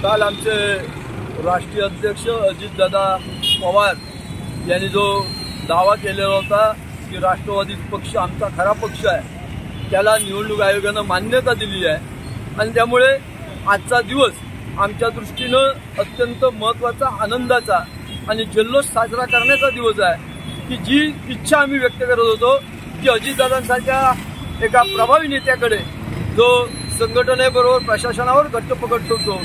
काल आमचे राष्ट्रीय अध्यक्ष अजितदादा पवार यांनी जो दावा केलेला होता की राष्ट्रवादी पक्ष आमचा खरा पक्ष आहे, त्याला निवडणूक आयोगाने मान्यता दिली आहे आणि त्यामुळे आजचा दिवस आमच्या दृष्टीनं अत्यंत महत्त्वाचा, आनंदाचा आणि जल्लोष साजरा करण्याचा दिवस आहे की जी इच्छा आम्ही व्यक्त करत होतो की अजितदादांसारख्या एका प्रभावी नेत्याकडे जो संघटनेबरोबर प्रशासनावर घट्ट पकड ठेवतो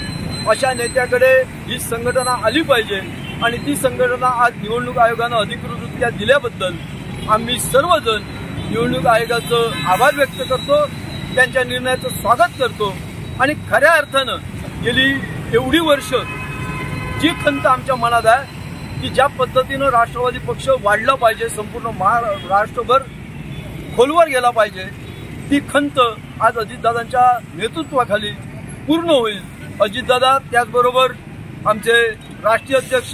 अशा नेत्याकडे ही संघटना आली पाहिजे आणि ती संघटना आज निवडणूक आयोगाने अधिकृतरित्या दिल्याबद्दल आम्ही सर्वजण निवडणूक आयोगाचं आभार व्यक्त करतो, त्यांच्या निर्णयाचं स्वागत करतो आणि खऱ्या अर्थानं गेली एवढी वर्ष जी खंत आमच्या मनात आहे की ज्या पद्धतीनं राष्ट्रवादी पक्ष वाढला पाहिजे, संपूर्ण महाराष्ट्रभर खोलवर गेला पाहिजे, ती खंत आज अजितदादांच्या नेतृत्वाखाली पूर्ण होईल। अजितदादा त्याचबरोबर आमचे राष्ट्रीय अध्यक्ष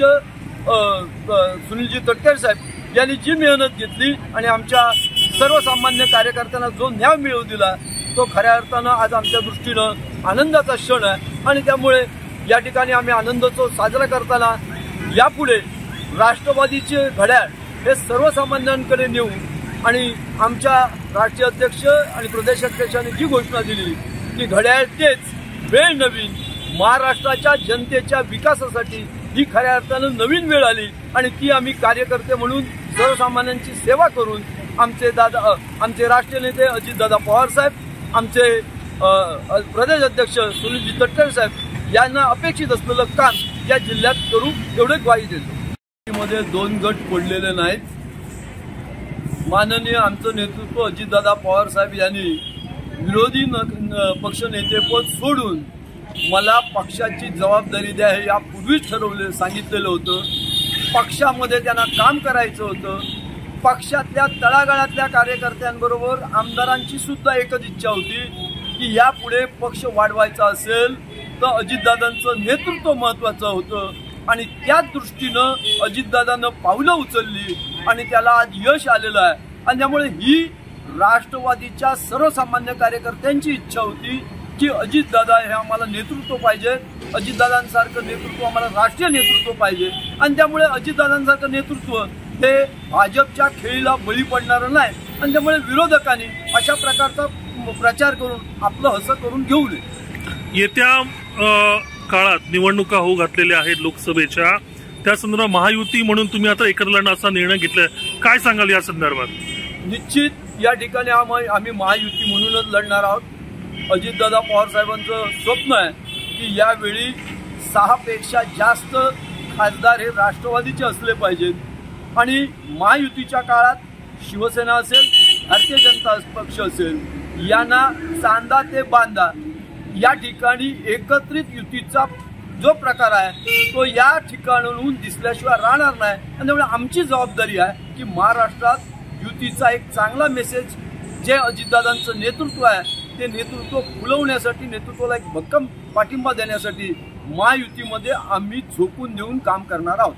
सुनीलजी तटकरे साहेब यांनी जी मेहनत घेतली आणि आमच्या सर्वसामान्य कार्यकर्त्यांना जो न्याय मिळवून दिला तो खऱ्या अर्थानं आज आमच्या दृष्टीनं आनंदाचा क्षण आहे आणि त्यामुळे या ठिकाणी आम्ही आनंदोत्सव साजरा करताना यापुढे राष्ट्रवादीचे घड्याळ हे सर्वसामान्यांकडे नेऊ आणि आमच्या राष्ट्रीय अध्यक्ष आणि प्रदेशाध्यक्षांनी जी घोषणा दिली की घड्याळ तेच, वेळ नवीन, महाराष्ट्राच्या जनतेच्या विकासासाठी ही खऱ्या अर्थानं नवीन वेळ आली आणि ती आम्ही कार्यकर्ते म्हणून सर्वसामान्यांची सेवा करून आमचे राष्ट्रीय नेते अजितदादा पवार साहेब, आमचे प्रदेश अध्यक्ष सुनीलजी तटकरे साहेब यांना अपेक्षित असलेलं काम या जिल्ह्यात करू एवढे ग्वाही देतो। मध्ये दोन गट पडलेले नाहीत। माननीय आमचं नेतृत्व अजितदादा पवार साहेब यांनी विरोधी पक्ष नेतेपद सोडून मला पक्षाची जबाबदारी द्या हे यापूर्वीच सांगितलेलं होतं। पक्षामध्ये त्यांना काम करायचं होतं। पक्षातल्या तळागाळातल्या कार्यकर्त्यांबरोबर आमदारांची सुद्धा एकच इच्छा होती की यापुढे पक्ष वाढवायचा असेल तर अजितदादांचं नेतृत्व महत्त्वाचं होतं आणि त्याच दृष्टीनं अजितदादांना पावलं उचलली आणि त्याला आज यश आलेलं आहे आणि त्यामुळे ही राष्ट्रवादीच्या सर्वसामान्य कार्यकर्त्यांची इच्छा होती की अजितदादा हे आम्हाला नेतृत्व पाहिजे, अजितदादांसारखं नेतृत्व आम्हाला राष्ट्रीय नेतृत्व पाहिजे आणि त्यामुळे अजितदादांसारखं नेतृत्व हे भाजपच्या खेळीला बळी पडणारं नाही आणि त्यामुळे विरोधकांनी अशा प्रकारचा प्रचार करून आपलं हसं करून घेऊ नये। येत्या काळात निवडणुका होऊ घातलेल्या आहेत लोकसभेच्या, त्या संदर्भात महायुती म्हणून तुम्ही आता एकत्र लढण्याचा निर्णय घेतलाय, काय सांगाल या संदर्भात? निश्चित या ठिकाणी आम्ही महायुती म्हणूनच लढणार आहोत। अजितदादा पवार साहेबांचं स्वप्न आहे की यावेळी 6 पेक्षा जास्त खासदार हे राष्ट्रवादीचे असले पाहिजेत आणि महायुतीच्या काळात शिवसेना असेल, भारतीय जनता पक्ष असेल, यांना चांदा ते बांधा या ठिकाणी एकत्रित युतीचा जो प्रकार आहे तो या ठिकाणाहून दिसल्याशिवाय राहणार नाही आणि त्यामुळे आमची जबाबदारी आहे की महाराष्ट्रात युतीचा एक चांगला मेसेज जे अजितदादांचं नेतृत्व आहे ते नेतृत्व फुलवण्यासाठी, नेतृत्वाला एक भक्कम पाठिंबा देण्यासाठी महायुतीमध्ये आम्ही झोकून देऊन काम करणार आहोत।